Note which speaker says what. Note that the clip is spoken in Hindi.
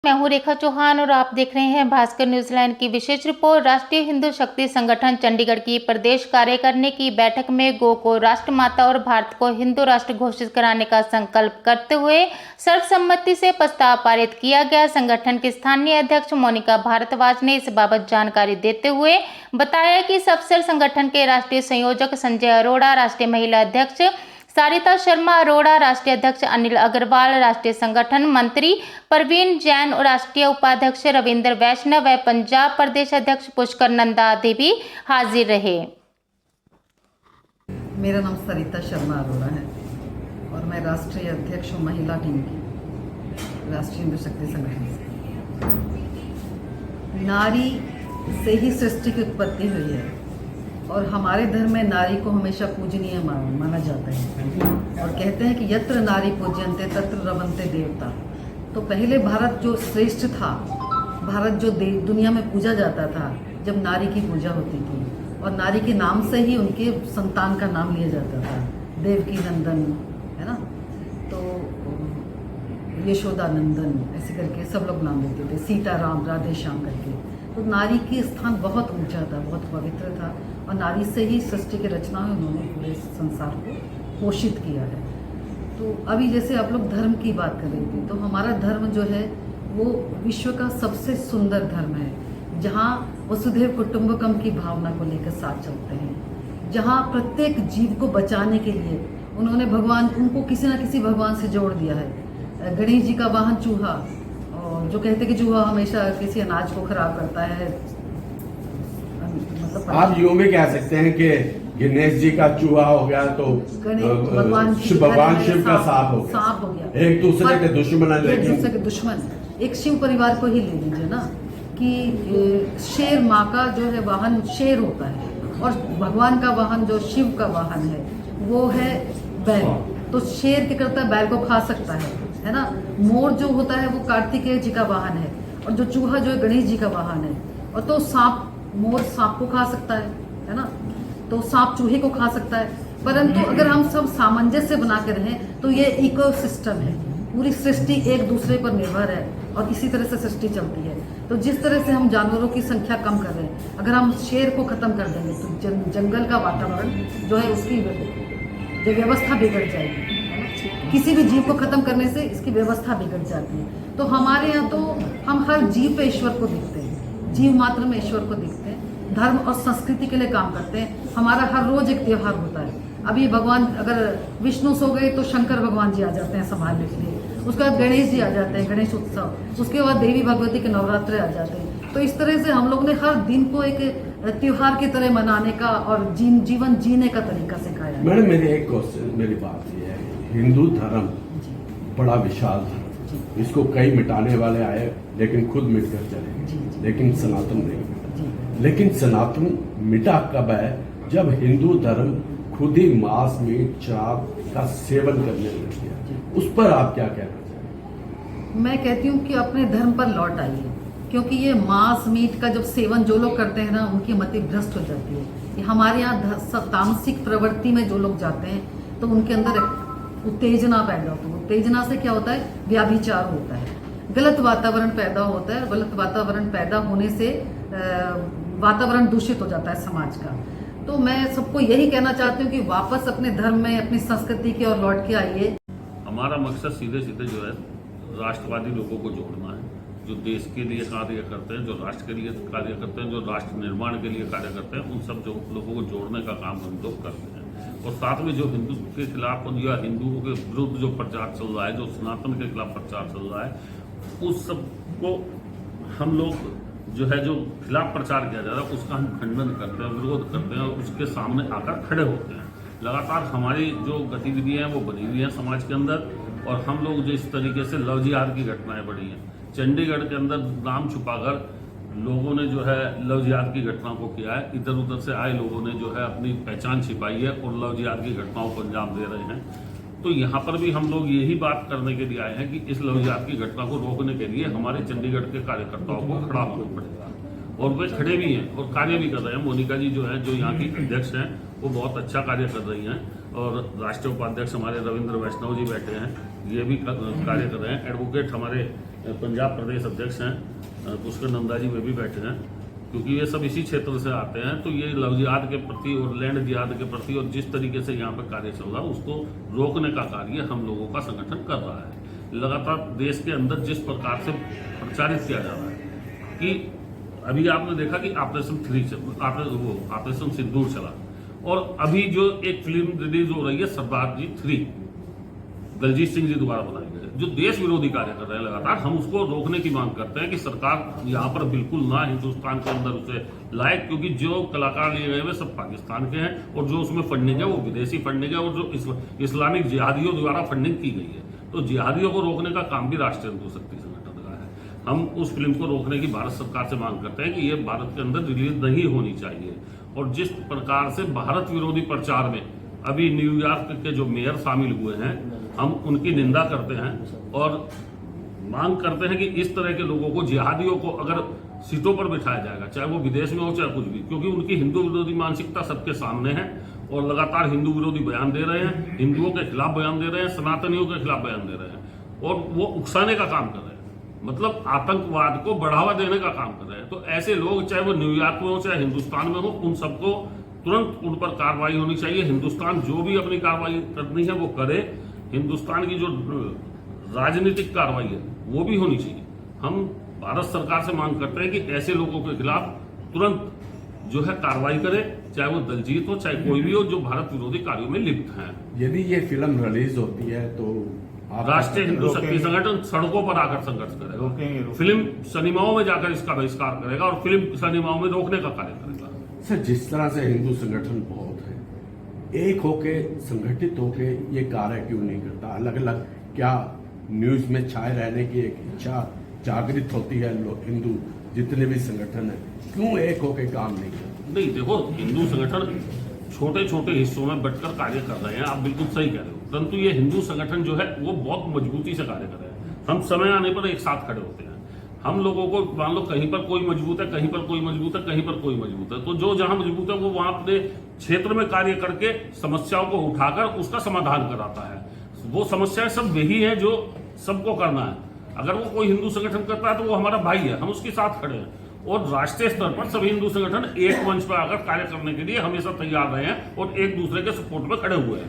Speaker 1: मैं हूं रेखा चौहान और आप देख रहे हैं भास्कर न्यूजीलैंड की विशेष रिपोर्ट। राष्ट्रीय हिंदू शक्ति संगठन चंडीगढ़ की प्रदेश कार्यकारिणी की बैठक में गौ को राष्ट्रमाता और भारत को हिंदू राष्ट्र घोषित कराने का संकल्प करते हुए सर्वसम्मति से प्रस्ताव पारित किया गया। संगठन की स्थानीय अध्यक्ष मोनिका भारद्वाज ने इस बाबत जानकारी देते हुए बताया कि इस अवसर संगठन के राष्ट्रीय संयोजक संजय अरोड़ा, राष्ट्रीय महिला अध्यक्ष सारिता शर्मा अरोड़ा, राष्ट्रीय अध्यक्ष अनिल अग्रवाल, राष्ट्रीय संगठन मंत्री प्रवीण जैन और राष्ट्रीय उपाध्यक्ष रविंद्र वैष्णव व पंजाब प्रदेश अध्यक्ष पुष्कर नंदा आदि भी हाजिर रहे।
Speaker 2: मेरा नाम सरिता शर्मा अरोड़ा है और मैं राष्ट्रीय अध्यक्ष हूँ महिला टीम की, राष्ट्रीय हिंदू शक्ति संगठन से। नारी से ही सृष्टि की उत्पत्ति हुई है और हमारे धर्म में नारी को हमेशा पूजनीय माना जाता है और कहते हैं कि यत्र नारी पूज्यन्ते तत्र रमन्ते देवता। तो पहले भारत जो श्रेष्ठ था, भारत जो दुनिया में पूजा जाता था, जब नारी की पूजा होती थी और नारी के नाम से ही उनके संतान का नाम लिया जाता था, देवकी नंदन, है ना, तो यशोदा नंदन, ऐसे करके सब लोग नाम लेते थे, सीता राम, राधे श्याम करके। तो नारी की स्थान बहुत ऊंचा था, बहुत पवित्र था और नारी से ही सृष्टि की रचना में उन्होंने पूरे संसार को पोषित किया है। तो अभी जैसे आप लोग धर्म की बात कर रहे थे, तो हमारा धर्म जो है वो विश्व का सबसे सुंदर धर्म है, जहाँ वसुधैव कुटुंबकम की भावना को लेकर साथ चलते हैं, जहाँ प्रत्येक जीव को बचाने के लिए उन्होंने उनको किसी न किसी भगवान से जोड़ दिया है। गणेश जी का वाहन चूहा, और जो कहते हैं कि चूहा हमेशा किसी अनाज को खराब करता है, मतलब
Speaker 3: आप यूं भी कह सकते हैं कि गणेश जी का चूहा हो गया तो भगवान शिव का सांप हो गया। एक दूसरे के दुश्मन है,
Speaker 2: एक दूसरे के दुश्मन। एक शिव परिवार को ही ले लीजिए ना, कि शेर माँ का जो है वाहन शेर होता है और भगवान का वाहन जो शिव का वाहन है वो है बैल। तो शेर क्या करता है, बैल को खा सकता है ना। मोर जो होता है वो कार्तिकेय जी का वाहन है और जो चूहा जो है गणेश जी का वाहन है। और तो सांप, मोर सांप को खा सकता है ना, तो सांप चूहे को खा सकता है। परंतु अगर हम सब सामंजस्य बना के रहें तो ये इकोसिस्टम है, पूरी सृष्टि एक दूसरे पर निर्भर है और इसी तरह से सृष्टि चलती है। तो जिस तरह से हम जानवरों की संख्या कम कर रहे हैं, अगर हम शेर को खत्म कर देंगे तो जंगल का वातावरण जो है उसकी जो व्यवस्था बिगड़ जाएगी। किसी भी जीव को खत्म करने से इसकी व्यवस्था बिगड़ जाती है। तो हमारे यहाँ तो हम हर जीव पे ईश्वर को दिखते हैं, जीव मात्र में ईश्वर को दिखते हैं, धर्म और संस्कृति के लिए काम करते हैं। हमारा हर रोज एक त्योहार होता है। अभी भगवान अगर विष्णु सो गए तो शंकर भगवान जी आ जाते हैं संभालने के लिए, उसके बाद गणेश जी आ जाते हैं, गणेश उत्सव, उसके बाद देवी भगवती के नवरात्र आ जाते हैं। तो इस तरह से हम लोग ने हर दिन को एक त्योहार की तरह मनाने का और जीवन जीने का तरीका सिखाया।
Speaker 3: मैडम मेरी बात ये है, हिंदू धर्म बड़ा विशाल धर्म, इसको कई मिटाने वाले आए लेकिन खुद मिटकर चले, लेकिन सनातन नहीं। लेकिन सनातन मिटा कब है, जब हिंदू धर्म खुद ही मांस मीट शराब का सेवन करने लग गया। उस पर आप क्या कहना चाहेंगे?
Speaker 2: मैं कहती हूँ कि अपने धर्म पर लौट आइए, क्योंकि ये मांस मीट का जब सेवन जो लोग करते हैं ना, उनकी मति भ्रष्ट हो जाती है। ये हमारे यहाँ तामसिक प्रवृत्ति में जो लोग जाते हैं तो उनके अंदर उत्तेजना पैदा होती है। उत्तेजना से क्या होता है, व्याभिचार होता है, गलत वातावरण पैदा होता है। गलत वातावरण पैदा होने से वातावरण दूषित हो जाता है समाज का। तो मैं सबको यही कहना चाहती हूँ कि वापस अपने धर्म में, अपनी संस्कृति की ओर लौट के आइए।
Speaker 4: हमारा मकसद सीधे सीधे जो है राष्ट्रवादी लोगों को जोड़ना है, जो देश के लिए कार्य करते हैं, जो राष्ट्र के लिए कार्य करते हैं, जो राष्ट्र निर्माण के लिए कार्य करते हैं, उन सब जो लोगों को जोड़ने का काम हम लोग करते हैं। और साथ में जो हिंदू के खिलाफ या हिंदुओं के विरुद्ध जो प्रचार चल रहा है, जो सनातन के खिलाफ प्रचार चल रहा है, उस सब को हम लोग जो है जो खिलाफ प्रचार किया जा रहा है उसका हम खंडन करते हैं, विरोध करते हैं और उसके सामने आकर खड़े होते हैं। लगातार हमारी जो गतिविधियाँ हैं वो बनी हुई हैं समाज के अंदर, और हम लोग जो इस तरीके से लव जिहाद की घटनाएं बढ़ी हैं, चंडीगढ़ के अंदर नाम छुपाकर लोगों ने जो है लव जिहाद की घटनाओं को किया है। इधर उधर से आए लोगों ने जो है अपनी पहचान छिपाई है और लव जिहाद की घटनाओं को अंजाम दे रहे हैं। तो यहाँ पर भी हम लोग यही बात करने के लिए आए हैं कि इस लव जिहाद की घटना को रोकने के लिए हमारे चंडीगढ़ के कार्यकर्ताओं को खड़ा होना पड़ेगा, और वे खड़े भी हैं और कार्य भी कर रहे हैं। मोनिका जी जो है, जो यहाँ की अध्यक्ष हैं, वो बहुत अच्छा कार्य कर रही हैं और राष्ट्रीय उपाध्यक्ष हमारे रविंद्र वैष्णव जी बैठे हैं, ये भी कार्य कर रहे हैं। एडवोकेट हमारे पंजाब प्रदेश अध्यक्ष हैं पुष्कर नंदा जी, वे भी बैठे हैं, क्योंकि ये सब इसी क्षेत्र से आते हैं। तो ये लव जिहाद के प्रति और लैंड जिहाद के प्रति और जिस तरीके से यहाँ पर कार्य चल रहा है उसको रोकने का कार्य हम लोगों का संगठन कर रहा है। लगातार देश के अंदर जिस प्रकार से प्रचारित किया जा रहा है कि अभी आपने देखा कि ऑपरेशन सिंदूर चला, और अभी जो एक फिल्म रिलीज हो रही है सरदार जी 3, दलजीत सिंह जी द्वारा बनाई गई, जो देश विरोधी कार्य कर रहे हैं लगातार, हम उसको रोकने की मांग करते हैं कि सरकार यहाँ पर बिल्कुल ना हिंदुस्तान के अंदर उसे लाए, क्योंकि जो कलाकार लिए गए वे सब पाकिस्तान के हैं और जो उसमें फंडिंग है वो विदेशी फंडिंग है और जो इस्लामिक जिहादियों द्वारा फंडिंग की गई है। तो जिहादियों को रोकने का काम भी राष्ट्रीय हिंदू शक्ति संगठन का है। हम उस फिल्म को रोकने की भारत सरकार से मांग करते हैं कि ये भारत के अंदर रिलीज नहीं होनी चाहिए। और जिस प्रकार से भारत विरोधी प्रचार में अभी न्यूयॉर्क के जो मेयर शामिल हुए हैं, हम उनकी निंदा करते हैं और मांग करते हैं कि इस तरह के लोगों को, जिहादियों को अगर सीटों पर बिठाया जाएगा, चाहे वो विदेश में हो चाहे कुछ भी, क्योंकि उनकी हिंदू विरोधी मानसिकता सबके सामने है और लगातार हिंदू विरोधी बयान दे रहे हैं, हिंदुओं के खिलाफ बयान दे रहे हैं, सनातनियों के खिलाफ बयान दे रहे हैं और वो उकसाने का काम कर रहे हैं, मतलब आतंकवाद को बढ़ावा देने का काम कर रहे हैं। तो ऐसे लोग, चाहे वो न्यूयॉर्क में हो चाहे हिंदुस्तान में हो, उन सबको तुरंत उन पर कार्रवाई होनी चाहिए। हिंदुस्तान जो भी अपनी कार्रवाई करनी है वो करे। हिंदुस्तान की जो राजनीतिक कार्रवाई है वो भी होनी चाहिए। हम भारत सरकार से मांग करते हैं कि ऐसे लोगों के खिलाफ तुरंत जो है कार्रवाई करे, चाहे वो दलजीत हो चाहे कोई भी हो जो भारत विरोधी कार्यों में लिप्त हैं।
Speaker 3: यदि ये फिल्म रिलीज होती है तो
Speaker 4: राष्ट्रीय हिंदू शक्ति संगठन सड़कों पर आकर संघर्ष करेगा, फिल्म सिनेमाओं में जाकर इसका बहिष्कार करेगा और फिल्म सिनेमाओं में रोकने का कार्य करेगा।
Speaker 3: सर, जिस तरह से हिंदू संगठन बहुत है, एक होके संगठित होके ये कार्य क्यों नहीं करता? अलग अलग क्या न्यूज में छाए रहने की एक इच्छा जागृत होती है? हिंदू जितने भी संगठन है क्यों एक होके काम नहीं करते?
Speaker 4: नहीं, देखो, हिंदू संगठन छोटे छोटे हिस्सों में बंटकर कार्य कर रहे हैं, आप बिल्कुल सही कह रहे हो, परंतु ये हिंदू संगठन जो है वो बहुत मजबूती से कार्य कर रहे हैं। हम समय आने पर एक साथ खड़े होते हैं। हम लोगों को मान लो कहीं पर कोई मजबूत है, कहीं पर कोई मजबूत है, कहीं पर कोई मजबूत है, तो जो जहां मजबूत है वो वहां अपने क्षेत्र में कार्य करके समस्याओं को उठाकर उसका समाधान कराता है। वो समस्याएं सब वही है जो सबको करना है। अगर वो कोई हिंदू संगठन करता है तो वो हमारा भाई है, हम उसके साथ खड़े हैं। और राष्ट्रीय स्तर पर सभी हिंदू संगठन एक मंच पर आकर कार्य करने के लिए हमेशा तैयार रहे हैं और एक दूसरे के सपोर्ट में खड़े हुए हैं।